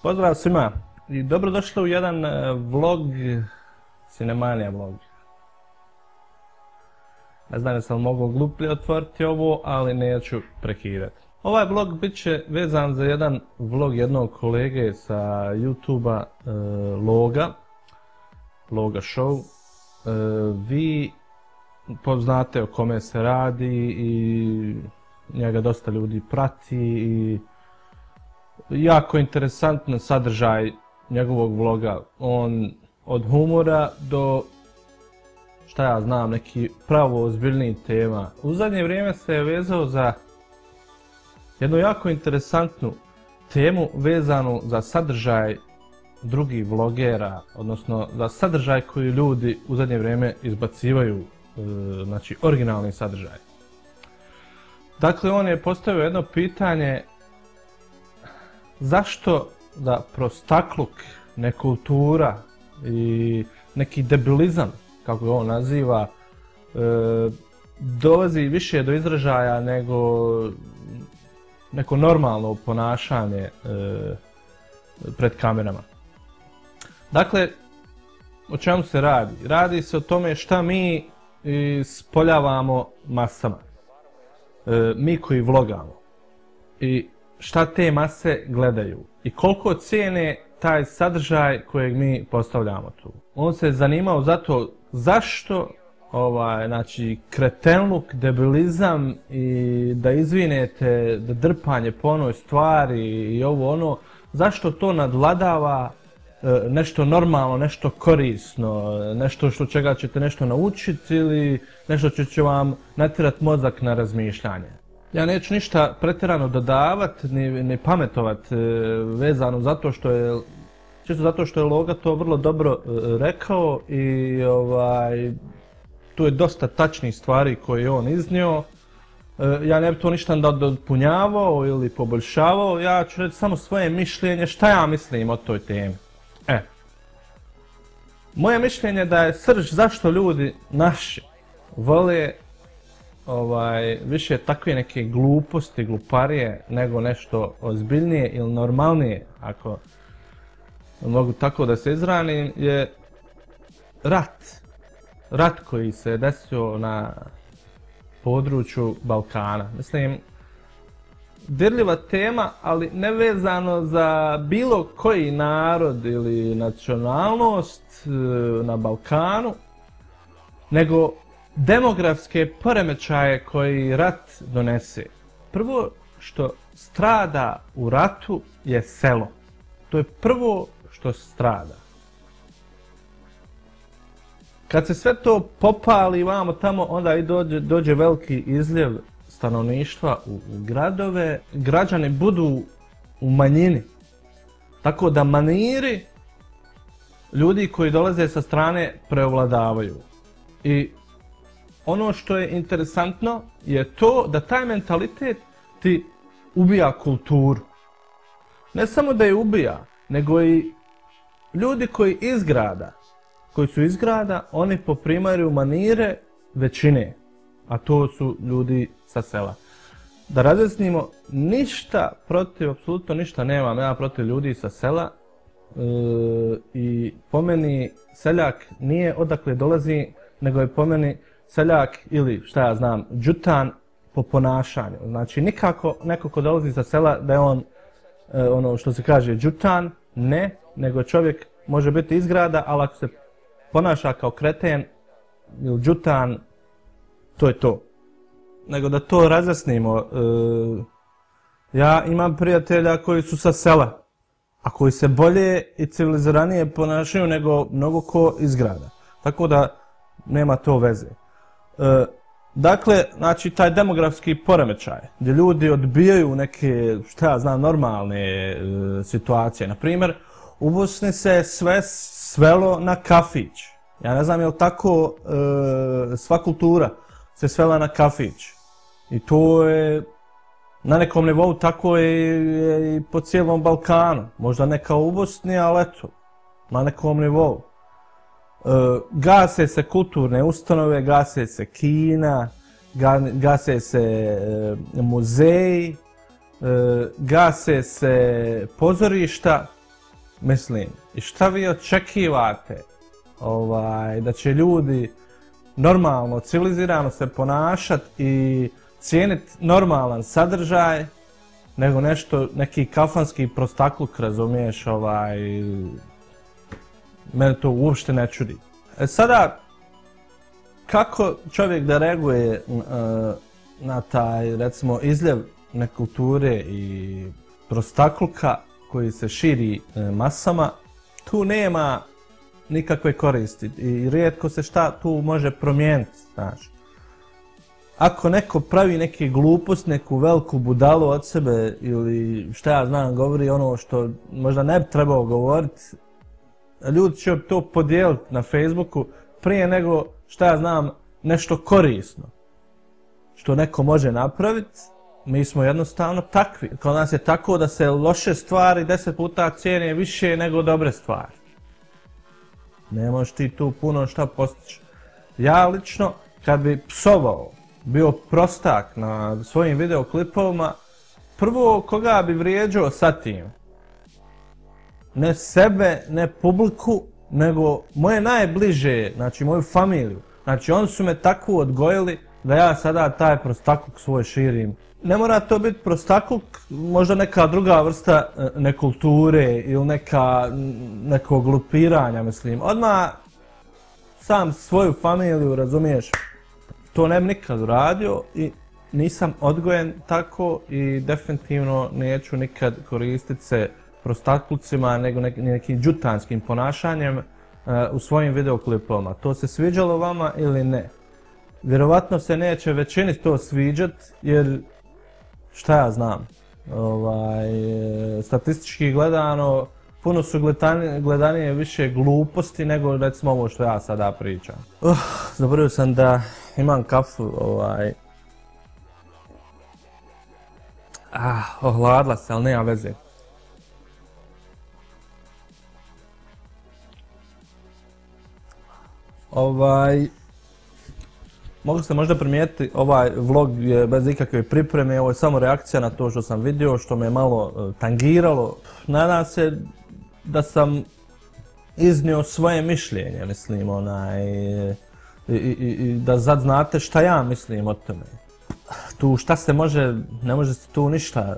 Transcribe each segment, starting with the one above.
Pozdrav svima i dobrodošli u jedan vlog, Cinemanija vlog. Ne znam da sam mogao gluplje otvoriti ovo, ali neću prekidati. Ovaj vlog bit će vezan za jedan vlog jednog kolege sa YouTube-a, Loga Show. Vi poznate o kome se radi i njega dosta ljudi prati i jako interesantan sadržaj njegovog vloga. On od humora do, šta ja znam, neki pravo ozbiljnijih tema. U zadnje vrijeme se je vezao za jednu jako interesantnu temu vezanu za sadržaj drugih vlogera, odnosno za sadržaj koji ljudi u zadnje vrijeme izbacivaju, znači originalni sadržaj. Dakle, on je postavio jedno pitanje: zašto da prostakluk, nekultura i neki debilizam, kako ga on naziva, dolazi više do izražaja nego neko normalno ponašanje pred kamerama. Dakle, o čemu se radi? Radi se o tome šta mi ispoljavamo masama. Mi koji vlogamo. I šta te mase gledaju. I koliko cijene taj sadržaj kojeg mi postavljamo tu. On se zanimao za to zašto znači kretenluk, debilizam i da izvinete, da drpanje po onoj stvari i ovo ono, zašto to nadvladava nešto normalno, nešto korisno, nešto što čega ćete nešto naučiti ili nešto što će vam natjerati mozak na razmišljanje. Ja neću ništa pretjerano dodavati ni pametovati vezano zato što je, čisto zato što je Loga to vrlo dobro rekao i tu je dosta tačnih stvari koje je on iznio. Ja ne bih to ništa dopunjavao ili poboljšavao, ja ću reći samo svoje mišljenje šta ja mislim o toj temi. Moje mišljenje je da je srž zašto ljudi naši vole više takve neke gluposti, gluparije nego nešto ozbiljnije ili normalnije, ako mogu tako da se izranim, je rat. Rat koji se desio na području Balkana. Mislim, dirljiva tema, ali ne vezano za bilo koji narod ili nacionalnost na Balkanu, nego demografske poremećaje koji rat donese. Prvo što strada u ratu je selo. To je prvo što strada. Kad se sve to popali vamo tamo, onda i dođe veliki izljev stanovništva u gradove, građani budu u manjini. Tako da maniri ljudi koji dolaze sa strane preovladavaju. I ono što je interesantno je to da taj mentalitet ti ubija kulturu. Ne samo da je ubija, nego i ljudi koji su iz grada, oni poprimaju manire većine, a to su ljudi sa sela. Da razjasnimo, ništa protiv, apsolutno ništa nemam ja protiv ljudi sa sela i po meni seljak nije odakle dolazi, nego je po meni seljak ili šta ja znam, đutan po ponašanju. Znači nikako neko ko dolazi sa sela da je on ono što se kaže đutan, ne, nego čovjek može biti iz grada, ali ako se ponaša kao kreten ili đutan, to je to. Nego da to razjasnimo, ja imam prijatelja koji su sa sela, a koji se bolje i civiliziranije ponašaju nego mnogo ko iz grada. Tako da nema to veze. Dakle, znači taj demografski poremećaj, gdje ljudi odbijaju neke, šta ja znam, normalne situacije. Naprimjer, u Bosni se sve svelo na kafić. Ja ne znam je li tako sva kultura se svela na kafić. I to je na nekom nivou tako je i po cijelom Balkanu. Možda ne kao u Bosni, ali eto, na nekom nivou. Gase se kulturne ustanove, gase se kina, gase se muzeji, gase se pozorišta, mislim, i šta vi očekivate da će ljudi normalno, civilizirano se ponašati i cijeniti normalan sadržaj, nego neki kafanski prostakluk, razumiješ, mene to uopšte ne čudi. Sada, kako čovjek da reaguje na taj, recimo, izljev nekulture i prostakluka koji se širi masama, tu nema nikakve koristi i rijetko se šta tu može promijeniti, znači. Ako neko pravi neke glupost, neku veliku budalu od sebe ili šta ja znam, govori ono što možda ne bi trebao govoriti, ljudi će to podijeliti na Facebooku prije nego, šta ja znam, nešto korisno što neko može napraviti. Mi smo jednostavno takvi. Kod nas je tako da se loše stvari 10 puta cijene više nego dobre stvari. Ne možeš ti tu puno šta postići. Ja lično, kad bi psovao, bio prostak na svojim videoklipovima, prvo koga bi vrijeđao sa tim? Ne sebe, ne publiku, nego moje najbliže, znači moju familiju. Znači oni su me tako odgojili da ja sada taj prostakluk svoj širim. Ne mora to biti prostakluk, možda neka druga vrsta nekulture ili nekog glupiranja, mislim. Odmah sam svoju familiju, razumiješ, to ne bi nikad uradio i nisam odgojen tako i definitivno neću nikad koristiti se prostaklucima nego nekim džutanskim ponašanjem u svojim videoklipovima. To se sviđalo vama ili ne? Vjerovatno se neće većini to sviđat jer šta ja znam, statistički gledano puno su gledanije više gluposti nego recimo ovo što ja sada pričam. Zaboravio sam da imam kafu, ohladila se, ali nema veze. Mogu se možda primijetiti, ovaj vlog je bez ikakve pripreme, ovo je samo reakcija na to što sam vidio, što me malo tangiralo. Nadam se da sam iznio svoje mišljenje, mislim, i da sad znate šta ja mislim o tome. Tu šta se može, ne može se tu ništa,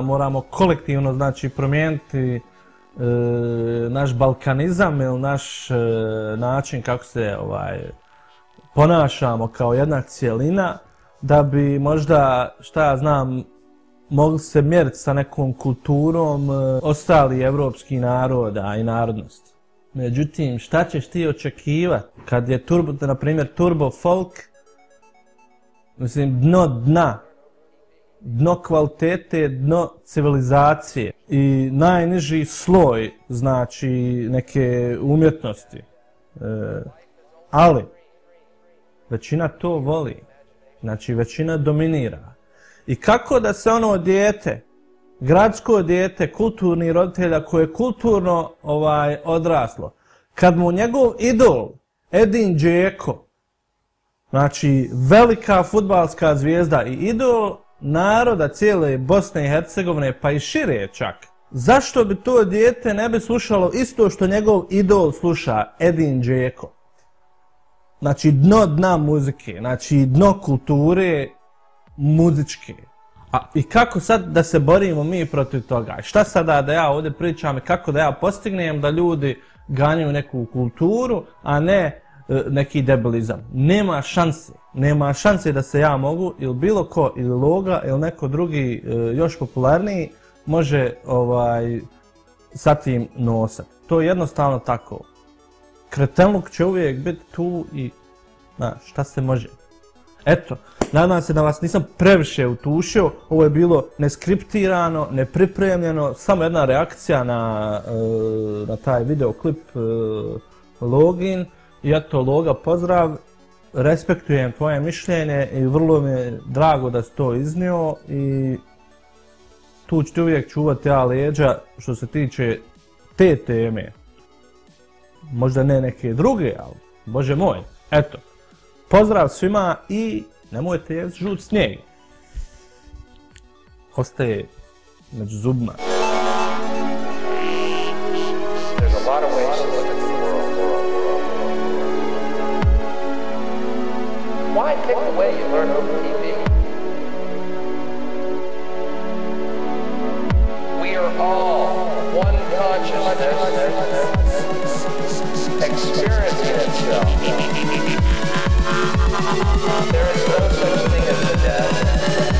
moramo kolektivno, znači, promijeniti naš balkanizam ili naš način kako se ponašamo kao jedna cijelina, da bi možda, šta ja znam, mogli se mjeriti sa nekom kulturom ostalih evropskih naroda i narodnosti. Međutim, šta ćeš ti očekivati kad je, na primjer, turbo folk, mislim, dno dna, dno kvalitete, dno civilizacije i najniži sloj, znači, neke umjetnosti. Ali, većina to voli, znači većina dominira. I kako da se ono dijete, gradsko dijete, kulturni roditelja koje je kulturno odraslo, kad mu njegov idol, Edin Džeko, znači velika fudbalska zvijezda i idol naroda cijele Bosne i Hercegovine, pa i šire čak, zašto bi to dijete ne bi slušalo isto što njegov idol sluša, Edin Džeko? Znači dno dna muzike, znači dno kulture muzičke. I kako sad da se borimo mi protiv toga? Šta sada da ja ovdje pričam i kako da ja postignem da ljudi ganjaju neku kulturu, a ne neki debilizam? Nema šanse. Nema šanse da se ja mogu, ili bilo ko, ili Loga, ili neko drugi još popularniji, može sa tim nosati. To je jednostavno tako. Kretenluk će uvijek biti tu i šta se može. Eto, nadam se da vas nisam previše utušio, ovo je bilo neskriptirano, nepripremljeno, samo jedna reakcija na taj videoklip Login. I eto, Loga, pozdrav, respektujem tvoje mišljenje i vrlo mi je drago da si to iznio i tu ću ti uvijek čuvati ja leđa što se tiče te teme. Možda ne neke druge, ali bože moj, eto. Pozdrav svima i nemojte jesti žut snijeg. ostaje među zubima. There's a lot of ways to look at the world. Why pick the way you learn over TV? We are all one consciousness experiencing itself. There is no such thing as the dead.